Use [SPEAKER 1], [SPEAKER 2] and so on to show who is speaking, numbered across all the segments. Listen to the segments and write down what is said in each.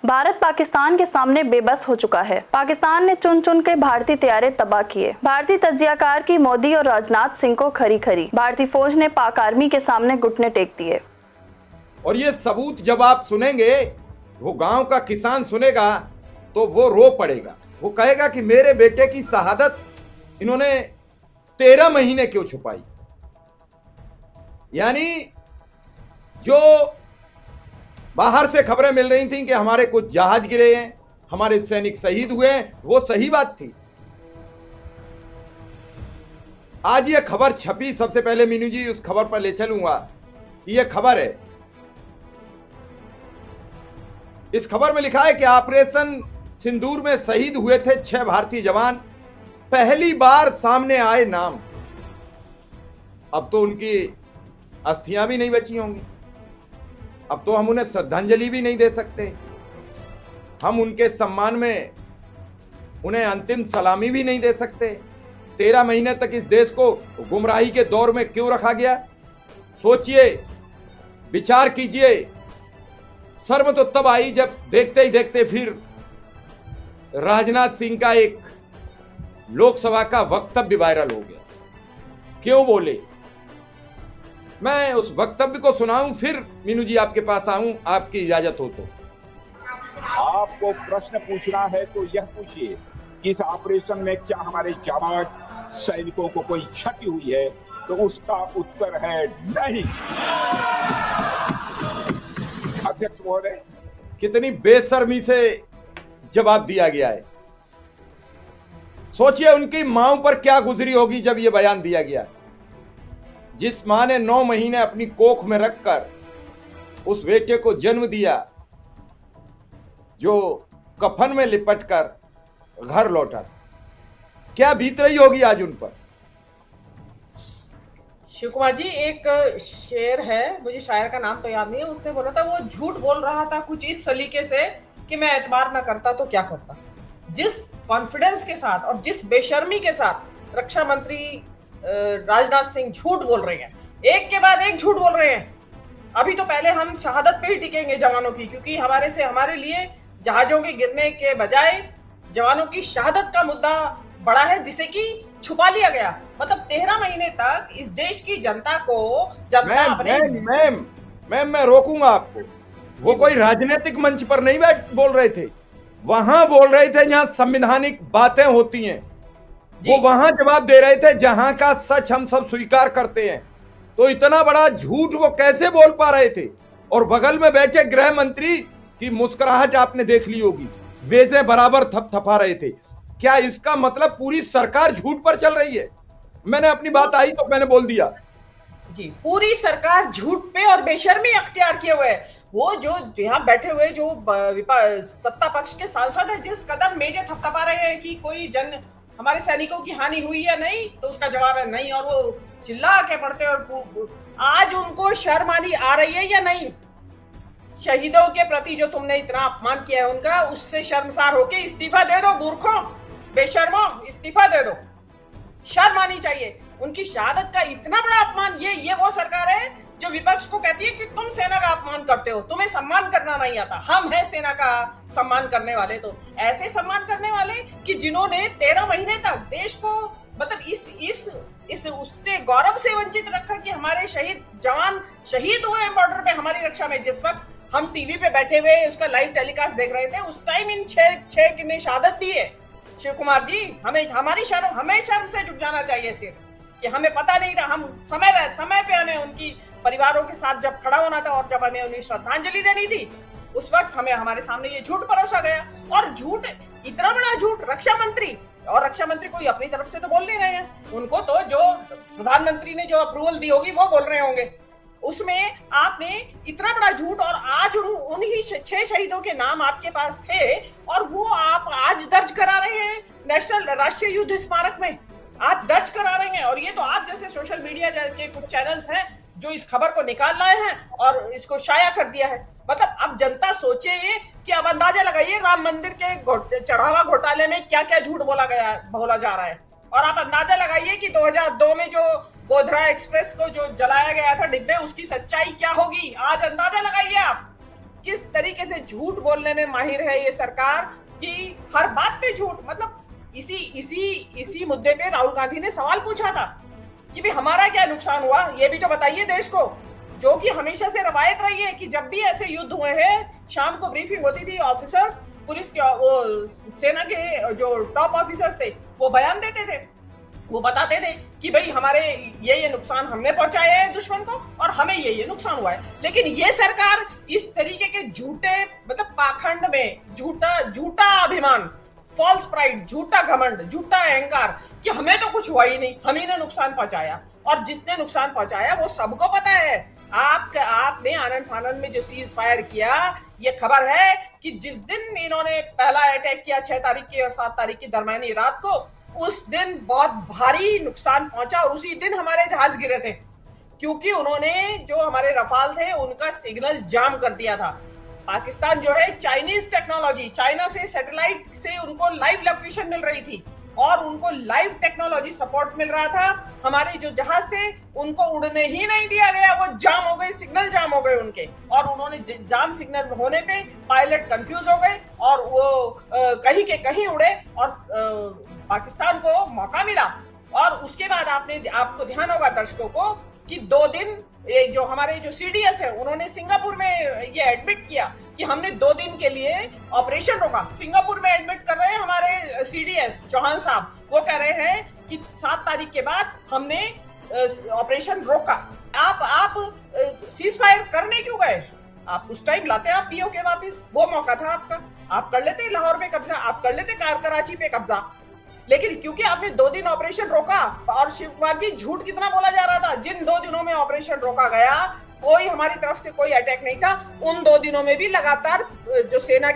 [SPEAKER 1] भारत पाकिस्तान के सामने बेबस हो चुका है। पाकिस्तान ने चुन चुन के भारतीय तैयारे तबाह किए। भारतीय तज्जियाकार की मोदी और राजनाथ सिंह को खरी खरी। भारतीय फौज ने पाक आर्मी के सामने घुटने टेक दिए।
[SPEAKER 2] और ये सबूत जब आप सुनेंगे, वो गांव का किसान सुनेगा तो वो रो पड़ेगा। वो कहेगा कि मेरे बेटे की शहादत इन्होंने 13 महीने क्यों छुपाई। यानी जो बाहर से खबरें मिल रही थी कि हमारे कुछ जहाज गिरे हैं, हमारे सैनिक शहीद हुए हैं, वो सही बात थी। आज ये खबर छपी, सबसे पहले मीनू जी उस खबर पर ले चलूंगा। ये खबर है, इस खबर में लिखा है कि ऑपरेशन सिंदूर में शहीद हुए थे 6 भारतीय जवान, पहली बार सामने आए नाम। अब तो उनकी अस्थियां भी नहीं बची होंगी, अब तो हम उन्हें श्रद्धांजलि भी नहीं दे सकते, हम उनके सम्मान में उन्हें अंतिम सलामी भी नहीं दे सकते। 13 महीने तक इस देश को गुमराही के दौर में क्यों रखा गया? सोचिए, विचार कीजिए। शर्म तो तब आई जब देखते ही देखते फिर राजनाथ सिंह का एक लोकसभा का वक्तव्य वायरल हो गया। क्यों बोले? मैं उस वक्तव्य को सुनाऊं, फिर मीनू जी आपके पास आऊं, आपकी इजाजत हो तो।
[SPEAKER 3] आपको प्रश्न पूछना है तो यह पूछिए कि इस ऑपरेशन में क्या हमारे जाबाज सैनिकों को कोई क्षति हुई है? तो उसका उत्तर है नहीं। अध्यक्ष महोदय,
[SPEAKER 2] कितनी बेशर्मी से जवाब दिया गया है। सोचिए उनकी मां पर क्या गुजरी होगी जब यह बयान दिया गया। जिस मां ने 9 महीने अपनी कोख में रखकर उस बेटे को जन्म दिया, जो कफन में लिपटकर घर लौटा, क्या बीत रही होगी आज उन पर।
[SPEAKER 4] शिव कुमार जी, एक शेर है, मुझे शायर का नाम तो याद नहीं है, उसने बोला था वो झूठ बोल रहा था कुछ इस सलीके से कि मैं एतबार ना करता तो क्या करता। जिस कॉन्फिडेंस के साथ और जिस बेशर्मी के साथ रक्षा मंत्री राजनाथ सिंह झूठ बोल रहे हैं, एक के बाद एक झूठ बोल रहे हैं। अभी तो पहले हम शहादत पे ही टिकेंगे जवानों की, क्योंकि हमारे लिए जहाजों के गिरने के बजाय जवानों की शहादत का मुद्दा बड़ा है, जिसे कि छुपा लिया गया। मतलब 13 महीने तक इस देश की जनता को
[SPEAKER 2] मैं रोकूंगा आपको। वो कोई राजनीतिक मंच पर नहीं बोल रहे थे, वहां बोल रहे थे जहां संवैधानिक बातें होती हैं। वो वहां जवाब दे रहे थे जहां का सच हम सब स्वीकार करते हैं। तो इतना बड़ा झूठ वो कैसे बोल पा रहे थे? और बगल में बैठे गृह मंत्री की मुस्कुराहट आपने देख ली होगी, बेजे बराबर थपथपा रहे थे। क्या इसका मतलब पूरी सरकार झूठ पर चल रही है? मैंने अपनी बात आई तो मैंने बोल दिया
[SPEAKER 4] जी, पूरी सरकार झूठ पे और बेशर्मी अख्तियार किए हुए है। वो जो यहाँ बैठे हुए जो सत्ता पक्ष के सांसद है, जिस कदम मेजे थपथपा रहे हैं कि कोई हमारे सैनिकों की हानि हुई या नहीं, तो उसका जवाब है नहीं। और वो चिल्ला के पड़ते और आज उनको शर्म आ रही है या नहीं? शहीदों के प्रति जो तुमने इतना अपमान किया है उनका, उससे शर्मसार होके इस्तीफा दे दो। मूर्खों, बेशर्मो, इस्तीफा दे दो। शर्म आनी चाहिए। उनकी शहादत का इतना बड़ा अपमान, ये वो सरकार है जो विपक्ष को कहती है कि तुम सेना का अपमान करते हो, तुम्हें सम्मान करना नहीं आता। हम हैं सेना का सम्मान करने वाले। तो ऐसे सम्मान करने वाले कि जिन्होंने 13 महीने तक देश को मतलब इस उससे गौरव से वंचित रखा कि हमारे शहीद जवान शहीद हुए हैं बॉर्डर पे हमारी रक्षा में। जिस वक्त हम टीवी पे बैठे हुए उसका लाइव टेलीकास्ट देख रहे थे, उस टाइम इन 6 ने शहादत दी है। शिव कुमार जी, हमें शर्म से झुक जाना चाहिए सिर, कि हमें पता नहीं था। हम समय पे हमें उनकी परिवारों के साथ जब खड़ा होना था और जब हमें उन्हें श्रद्धांजलि देनी थी, उस वक्त हमारे सामने ये झूठ परोसा गया। और झूठ, इतना बड़ा झूठ। रक्षा मंत्री कोई अपनी तरफ से तो बोल नहीं रहे हैं, उनको तो जो प्रधानमंत्री ने जो अप्रूवल दी होगी वो बोल रहे होंगे। उसमें आपने इतना बड़ा झूठ, और आज उन्हीं 6 शहीदों के नाम आपके पास थे और वो आप आज दर्ज करा रहे हैं राष्ट्रीय युद्ध स्मारक में। आप दर्ज करा रहे हैं, और ये तो आप जैसे सोशल मीडिया के कुछ चैनल्स हैं जो इस खबर को निकाल लाए हैं और इसको शाया कर दिया है। मतलब अब जनता सोचे ये कि अब अंदाजा लगाइए राम मंदिर के चढ़ावा घोटाले में क्या क्या झूठ बोला जा रहा है। और आप अंदाजा लगाइए कि 2002 में जो गोधरा एक्सप्रेस को जो जलाया गया था डिब्बे, उसकी सच्चाई क्या होगी। आज अंदाजा लगाइए आप किस तरीके से झूठ बोलने में माहिर है ये सरकार कि हर बात पे झूठ। मतलब इसी मुद्दे पे राहुल गांधी ने सवाल पूछा था कि भाई हमारा क्या नुकसान हुआ, ये भी तो बताइए देश को। जो कि हमेशा से रवायत रही है कि जब भी ऐसे युद्ध हुए हैं, शाम को ब्रीफिंग होती थी, ऑफिसर्स, पुलिस के, वो सेना के जो टॉप ऑफिसर्स थे, वो बयान देते थे, वो बताते थे कि भाई हमारे ये नुकसान हमने पहुंचाया है दुश्मन को और हमें ये नुकसान हुआ है। लेकिन ये सरकार इस तरीके के झूठे, मतलब पाखंड में झूठा अभिमान, फॉल्स प्राइड, झूठा घमंड, झूठा अहंकार कि हमें तो कुछ हुआ ही नहीं, हम ही ने नुकसान पहुंचाया। और जिसने नुकसान पहुंचाया वो सबको पता है। आपने आनंद फानंद में जो सीज फायर किया, ये खबर है कि जिस दिन इन्होंने पहला अटैक किया 6 तारीख की और 7 तारीख की दरमियानी रात को, उस दिन बहुत भारी नुकसान पहुंचा और उसी दिन हमारे जहाज गिरे थे, क्योंकि उन्होंने जो हमारे रफाल थे उनका सिग्नल जाम कर दिया था। पाकिस्तान जो है चाइनीज टेक्नोलॉजी, चाइना से सैटेलाइट से उनको लाइव लोकेशन मिल रही थी और उनको लाइव टेक्नोलॉजी सपोर्ट मिल रहा था। हमारे जो जहाज थे उनको उड़ने ही नहीं दिया गया, वो जाम हो गए, सिग्नल जाम हो गए उनके। और उन्होंने जाम सिग्नल होने पे पायलट कंफ्यूज हो गए और वो कहीं के कहीं उड़े और पाकिस्तान को मौका मिला। और उसके बाद आपको ध्यान होगा दर्शकों को कि 2 दिन ये जो हमारे जो सीडीएस है, उन्होंने सिंगापुर में ये एडमिट किया कि हमने 2 दिन के लिए ऑपरेशन रोका। सिंगापुर में एडमिट कर रहे हैं हमारे सीडीएस चौहान साहब, वो कह रहे हैं कि 7 तारीख के बाद हमने ऑपरेशन रोका। आप सीज फायर करने क्यों गए? आप उस टाइम लाते आप पीओके वापस, वो मौका था आपका, आप कर लेते लाहौर पे कब्जा, आप कर लेते कराची पे कब्जा। लेकिन क्योंकि आपने 2 दिन ऑपरेशन रोका, और शिव कुमार जी झूठ कितना बोला जा रहा था, जिन 2 दिनों में ऑपरेशन रोका गया कोई हमारी तरफ से कोई अटैक नहीं था। उन 2 दिनों में भी लगातार जो सेना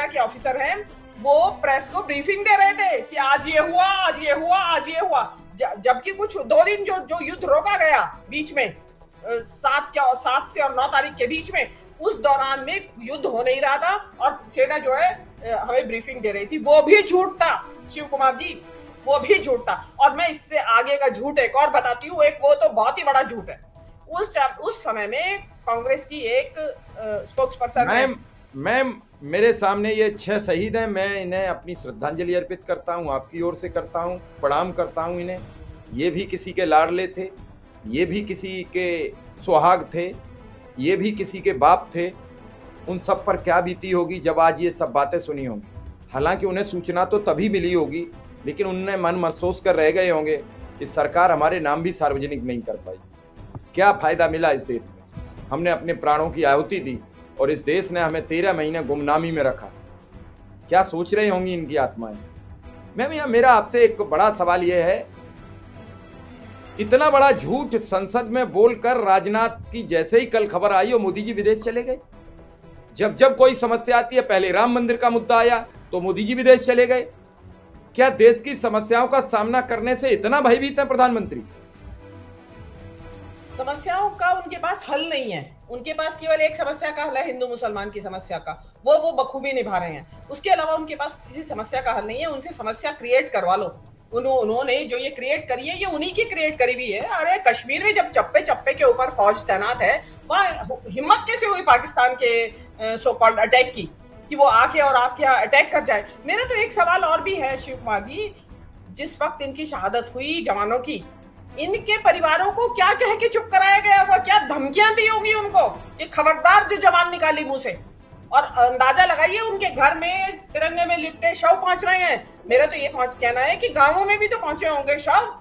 [SPEAKER 4] के ऑफिसर हैं वो प्रेस को ब्रीफिंग दे रहे थे कि आज ये हुआ, आज ये हुआ, आज ये हुआ। जबकि कुछ 2 दिन जो युद्ध रोका गया बीच में 7 से और 9 तारीख के बीच में, उस दौरान में युद्ध हो नहीं रहा था और सेना जो है हमें ब्रीफिंग दे रही थी, वो भी झूठ था शिव कुमार जी, वो भी झूठ था। और मैं इससे आगे का झूठ एक और बताती हूँ, एक वो तो बहुत ही बड़ा झूठ है। उस समय में कांग्रेस की एक स्पोक्स पर्सन
[SPEAKER 2] मैम मेरे सामने ये 6 शहीद हैं, मैं इन्हें अपनी श्रद्धांजलि अर्पित करता हूँ, आपकी ओर से करता हूँ, प्रणाम करता हूँ इन्हें। ये भी किसी के लाडले थे, ये भी किसी के सुहाग थे, ये भी किसी के बाप थे। उन सब पर क्या बीती होगी जब आज ये सब बातें सुनी होंगी। हालांकि उन्हें सूचना तो तभी मिली होगी, लेकिन उन्हें मन महसूस कर रह गए होंगे कि सरकार हमारे नाम भी सार्वजनिक नहीं कर पाई। क्या फ़ायदा मिला इस देश में? हमने अपने प्राणों की आहुति दी और इस देश ने हमें 13 महीने गुमनामी में रखा। क्या सोच रही होंगी इनकी आत्माएं? मैम मेरा आपसे एक बड़ा सवाल यह है, इतना बड़ा झूठ संसद में बोलकर राजनाथ की जैसे ही कल खबर आई और मोदी जी विदेश चले गए। जब कोई समस्या आती है, पहले राम मंदिर का मुद्दा आया तो मोदी जी विदेश चले गए। क्या देश की समस्याओं का सामना करने से इतना भयभीत है प्रधानमंत्री?
[SPEAKER 4] समस्याओं का उनके पास हल नहीं है, उनके पास केवल एक समस्या का हल है, हिंदू मुसलमान की समस्या का, वो बखूबी निभा रहे हैं। उसके अलावा उनके पास किसी समस्या का हल नहीं है। उनसे समस्या क्रिएट करवा लो। उन्होंने जो ये क्रिएट करी है, ये उन्हीं की क्रिएट करी हुई है। अरे कश्मीर में जब चप्पे चप्पे के ऊपर फौज तैनात है, वहाँ हिम्मत कैसे हुई पाकिस्तान के सो कॉल्ड अटैक की कि वो आके और आपके यहाँ अटैक कर जाए? मेरा तो एक सवाल और भी है शिव कुमार जी, जिस वक्त इनकी शहादत हुई जवानों की, इनके परिवारों को क्या कह के चुप कराया गया होगा? क्या धमकियां दी होंगी उनको? ये खबरदार जो जवान निकाली मुंह से। और अंदाजा लगाइए उनके घर में तिरंगे में लिपटे शव पहुंच रहे हैं। मेरा तो ये कहना है कि गांवों में भी तो पहुंचे होंगे शव,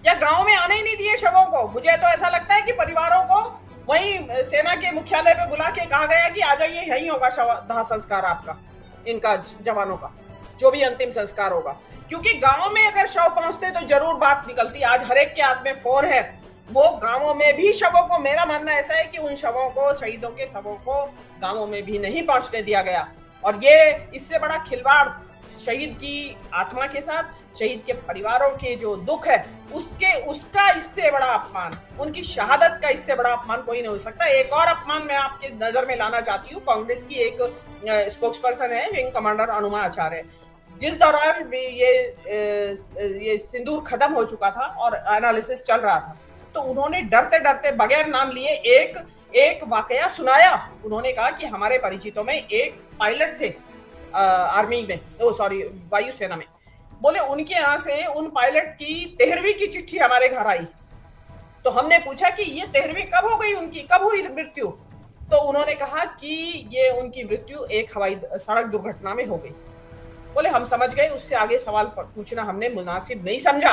[SPEAKER 4] या गांव में आने ही नहीं दिए शवों को। मुझे तो ऐसा लगता है कि परिवारों को वहीं सेना के मुख्यालय पे बुला के कहा गया कि आ जाइए, यहीं होगा दाह संस्कार आपका, इनका जवानों का जो भी अंतिम संस्कार होगा। क्योंकि गांव में अगर शव पहुंचते तो जरूर बात निकलती। आज हर एक के हाथ में फोन है, वो गांवों में भी शवों को, मेरा मानना ऐसा है कि उन शवों को, शहीदों के शवों को गांवों में भी नहीं पहुंचने दिया गया। और ये इससे बड़ा खिलवाड़ शहीद की आत्मा के साथ, शहीद के परिवारों के जो दुख है उसका इससे बड़ा अपमान, उनकी शहादत का इससे बड़ा अपमान कोई नहीं हो सकता। एक और अपमान मैं आपके नजर में लाना चाहती हूँ। कांग्रेस की एक स्पोक्स पर्सन है, विंग कमांडर अनुमा आचार्य, जिस दौरान ये सिंदूर खत्म हो चुका था और एनालिसिस चल रहा था, तो उन्होंने डरते डरते बगैर नाम लिए एक वाकया सुनाया। उन्होंने कहा कि हमारे परिचितों में एक पायलट थे आर्मी में, सॉरी वायुसेना में, बोले उनके यहाँ से उन पायलट की 13वीं की चिट्ठी हमारे घर आई। तो हमने पूछा कि ये 13वीं कब हो गई उनकी, कब हुई मृत्यु? तो उन्होंने कहा कि ये उनकी मृत्यु एक हवाई सड़क दुर्घटना में हो गई। बोले हम समझ गए, उससे आगे सवाल पूछना हमने मुनासिब नहीं समझा।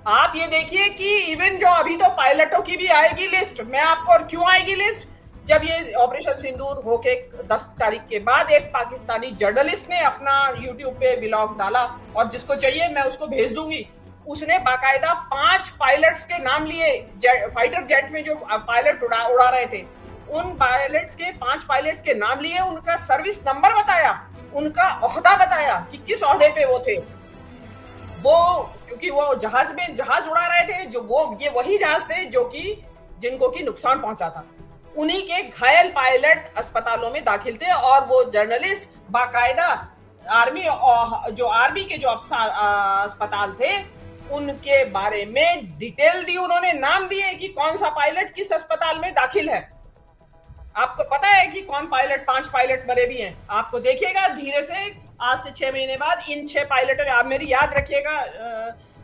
[SPEAKER 4] आप ये देखिए कि इवन जो अभी तो पायलटों की भी आएगी लिस्ट, मैं आपको, और क्यों आएगी लिस्ट, जब ये ऑपरेशन सिंदूर होके 10 तारीख के बाद एक पाकिस्तानी जर्नलिस्ट ने अपना यूट्यूब पे व्लॉग डाला, और जिसको चाहिए मैं उसको भेज दूंगी, उसने बाकायदा 5 पायलट्स के नाम लिए, फाइटर जेट में जो पायलट उड़ा रहे थे, उन पायलट्स के 5 पायलट्स के नाम लिए, उनका सर्विस नंबर बताया, उनका ओहदा बताया कि किस ओहदे पे वो थे। वो क्योंकि वो जहाज उड़ा रहे थे, जो ये वही जहाज थे जो कि जिनको की नुकसान पहुंचा था। उन्हीं के घायल पायलट अस्पतालों में दाखिल थे, और वो जर्नलिस्ट बाकायदा आर्मी के जो अस्पताल थे उनके बारे में डिटेल दी, उन्होंने नाम दिए कि कौन सा पायलट किस अस्पताल में दाखिल है। आपको पता है कि कौन पायलट, 5 पायलट मरे भी हैं। आपको देखिएगा धीरे से, आज से 6 महीने बाद इन 6 पायलटों, आप मेरी याद रखिएगा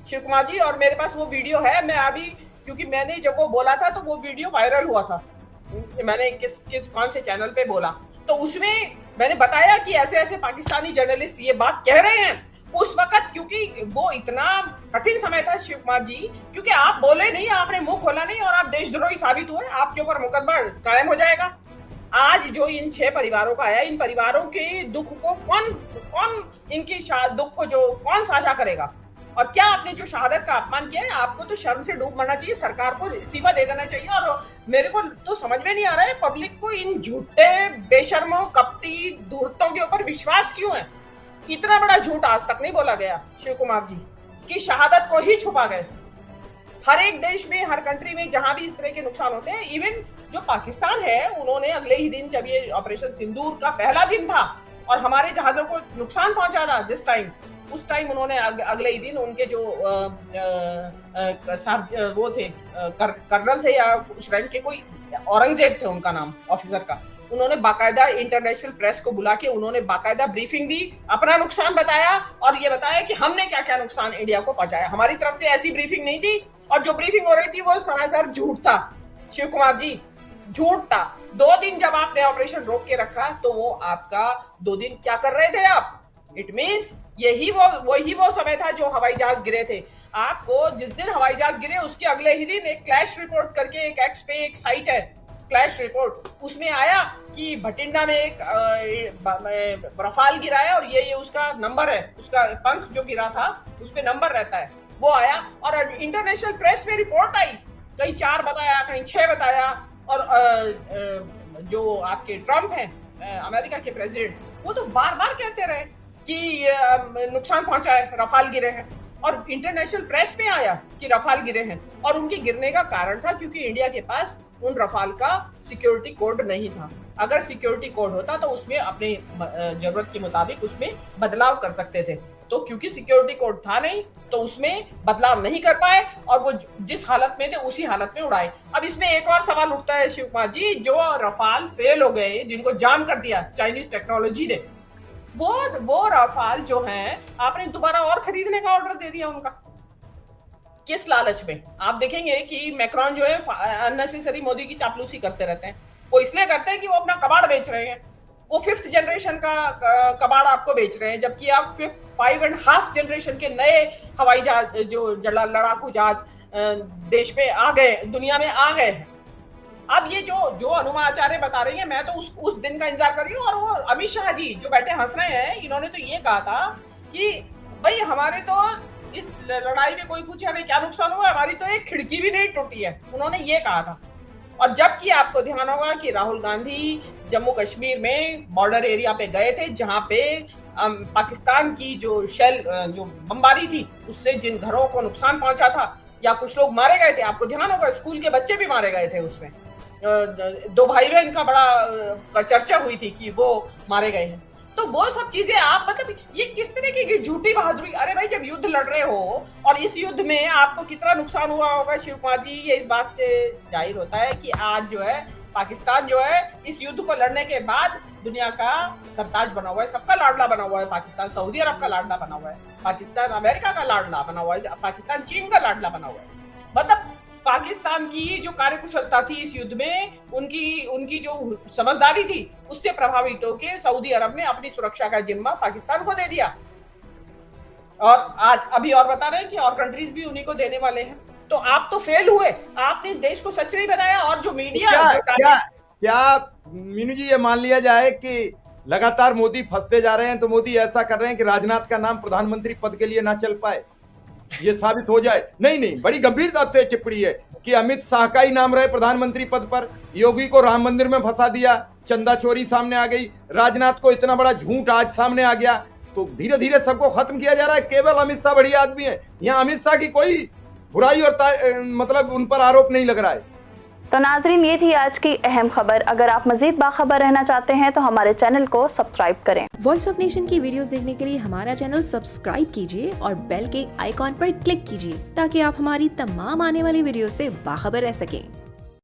[SPEAKER 4] शिव कुमार जी, और मेरे पास वो वीडियो है। मैं अभी, क्योंकि मैंने जब वो बोला था तो वो वीडियो वायरल हुआ था, मैंने कौन से चैनल पे बोला, तो उसमें मैंने बताया कि ऐसे ऐसे पाकिस्तानी जर्नलिस्ट ये बात कह रहे हैं। उस वक्त क्योंकि वो इतना कठिन समय था शिव कुमार जी, क्योंकि आप बोले नहीं, आपने मुंह खोला नहीं, और आप देशद्रोही साबित हुए, आपके ऊपर मुकदमा कायम हो जाएगा। आज जो इन 6 परिवारों का आया, इन परिवारों के दुख को कौन इनकी दुख को जो कौन साझा करेगा? और क्या आपने जो शहादत का अपमान किया है, आपको तो शर्म से डूब मरना चाहिए, सरकार को इस्तीफा दे देना चाहिए। और मेरे को तो समझ में नहीं आ रहा है पब्लिक को इन झूठे, बेशर्मों, कपटी, धूर्तों के ऊपर विश्वास क्यों है। इतना बड़ा झूठ आज तक नहीं बोला गया शिव कुमार जी, कि शहादत को ही छुपा गए। हर एक देश में, हर कंट्री में जहां भी इस तरह के नुकसान होते हैं, इवन जो पाकिस्तान है, उन्होंने अगले ही दिन, जब ये ऑपरेशन सिंदूर का पहला दिन था और हमारे जहाजों को नुकसान पहुंचा था जिस टाइम, उस टाइम उन्होंने अगले ही दिन उनके जो वो थे, कर्नल थे या उस रैंक के कोई, औरंगजेब थे उनका नाम ऑफिसर का, उन्होंने बाकायदा इंटरनेशनल प्रेस को बुला के उन्होंने बाकायदा ब्रीफिंग दी, अपना नुकसान बताया, और ये बताया कि हमने क्या क्या नुकसान इंडिया को पहुंचाया। हमारी तरफ से ऐसी ब्रीफिंग नहीं थी, और जो ब्रीफिंग हो रही थी वो सरासर झूठ था शिव कुमार जी, झूठ था। 2 दिन जब आपने ऑपरेशन रोक के रखा, तो वो आपका 2 दिन क्या कर रहे थे आप? इट मीन्स वही वो समय था जो हवाई जहाज गिरे थे। आपको जिस दिन हवाई जहाज गिरे, उसके अगले ही दिन एक क्लैश रिपोर्ट करके एक एक्स पे एक साइट है, क्लैश रिपोर्ट, उसमें आया कि भटिंडा में एक रफाल गिरा है, और ये उसका नंबर है, उसका पंख जो गिरा था उस पे नंबर रहता है, वो आया। और इंटरनेशनल प्रेस में रिपोर्ट आई, कहीं 4 बताया, कहीं 6 बताया। और जो आपके ट्रम्प हैं अमेरिका के प्रेसिडेंट, वो तो बार बार कहते रहे कि नुकसान पहुंचा है, रफाल गिरे हैं, और इंटरनेशनल प्रेस में आया कि रफाल गिरे हैं। और उनके गिरने का कारण था क्योंकि इंडिया के पास उन रफाल का सिक्योरिटी कोड नहीं था। अगर सिक्योरिटी कोड होता तो उसमें अपने जरूरत के मुताबिक उसमें बदलाव कर सकते थे, तो क्योंकि सिक्योरिटी कोड था नहीं तो उसमें बदलाव नहीं कर पाए, और वो जिस हालत में थे उसी हालत में उड़ाए। अब इसमें एक और सवाल उठता है शिव कुमार जी, जो रफाल फेल हो गए, जिनको जाम कर दिया चाइनीज टेक्नोलॉजी ने, वो रफाल जो हैं, आपने दोबारा और खरीदने का ऑर्डर दे दिया उनका, किस लालच में? आप देखेंगे कि मैक्रॉन जो है अननेसेसरी मोदी की चापलूसी करते रहते हैं। वो इसलिए करते हैं कि वो अपना कबाड़ बेच रहे हैं, वो 5th जनरेशन का कबाड़ आपको बेच रहे हैं, जबकि आप 5.5 जनरेशन के नए हवाई जहाज, जो लड़ाकू जहाज देश में आ गए, दुनिया में आ गए हैं। अब ये जो अनुमा आचार्य बता रही है, मैं तो उस दिन का इंतजार कर रही हूँ। और वो अमित शाह जी जो बैठे हंस रहे हैं, इन्होंने तो ये कहा था कि भाई हमारे तो इस लड़ाई में कोई पूछे हमें क्या नुकसान हुआ, हमारी तो एक खिड़की भी नहीं टूटी है, उन्होंने ये कहा था। और जबकि आपको ध्यान होगा कि राहुल गांधी जम्मू कश्मीर में बॉर्डर एरिया पे गए थे, जहां पे पाकिस्तान की जो बमबारी थी उससे जिन घरों को नुकसान पहुंचा था, या कुछ लोग मारे गए थे, आपको ध्यान होगा स्कूल के बच्चे भी मारे गए थे उसमें। 2 भाई बहन का बड़ा चर्चा हुई थी कि वो मारे गए हैं। तो वो सब चीजें आप मतलब ये किस तरीके की झूठी बहादुरी। अरे भाई जब युद्ध लड़ रहे हो और इस युद्ध में आपको कितना नुकसान हुआ होगा शिव कुमार जी, ये इस बात से जाहिर होता है कि आज जो है पाकिस्तान जो है इस युद्ध को लड़ने के बाद दुनिया का सरताज बना हुआ है, सबका लाडला बना हुआ है पाकिस्तान, सऊदी अरब का लाडला बना हुआ है पाकिस्तान, अमेरिका का लाडला बना हुआ है पाकिस्तान, चीन का लाडला बना हुआ है। मतलब पाकिस्तान की जो कार्यकुशलता थी इस युद्ध में, उनकी जो समझदारी थी, उससे प्रभावित होकर सऊदी अरब ने अपनी सुरक्षा का जिम्मा पाकिस्तान को दे दिया। और आज अभी और बता रहे हैं कि और कंट्रीज भी उन्हीं को देने वाले हैं। तो आप तो फेल हुए, आपने देश को सच नहीं बताया। और जो मीडिया
[SPEAKER 2] क्या मीनू जी ये मान लिया जाए कि लगातार मोदी फंसते जा रहे हैं, तो मोदी ऐसा कर रहे हैं कि राजनाथ का नाम प्रधानमंत्री पद के लिए ना चल पाए, ये साबित हो जाए? नहीं, बड़ी गंभीरता से टिप्पणी है कि अमित शाह का ही नाम रहे प्रधानमंत्री पद पर, योगी को राम मंदिर में फंसा दिया, चंदा चोरी सामने आ गई, राजनाथ को इतना बड़ा झूठ आज सामने आ गया, तो धीरे धीरे सबको खत्म किया जा रहा है। केवल अमित शाह बढ़िया आदमी है, यहाँ अमित शाह की कोई बुराई और मतलब उन पर आरोप नहीं लग रहा है।
[SPEAKER 1] तो नाजरीन, ये थी आज की अहम खबर। अगर आप मजीद बाखबर रहना चाहते हैं तो हमारे चैनल को सब्सक्राइब करें।
[SPEAKER 5] वॉइस ऑफ नेशन की वीडियोस देखने के लिए हमारा चैनल सब्सक्राइब कीजिए और बेल के आइकॉन पर क्लिक कीजिए ताकि आप हमारी तमाम आने वाली वीडियो से बाखबर रह सकें।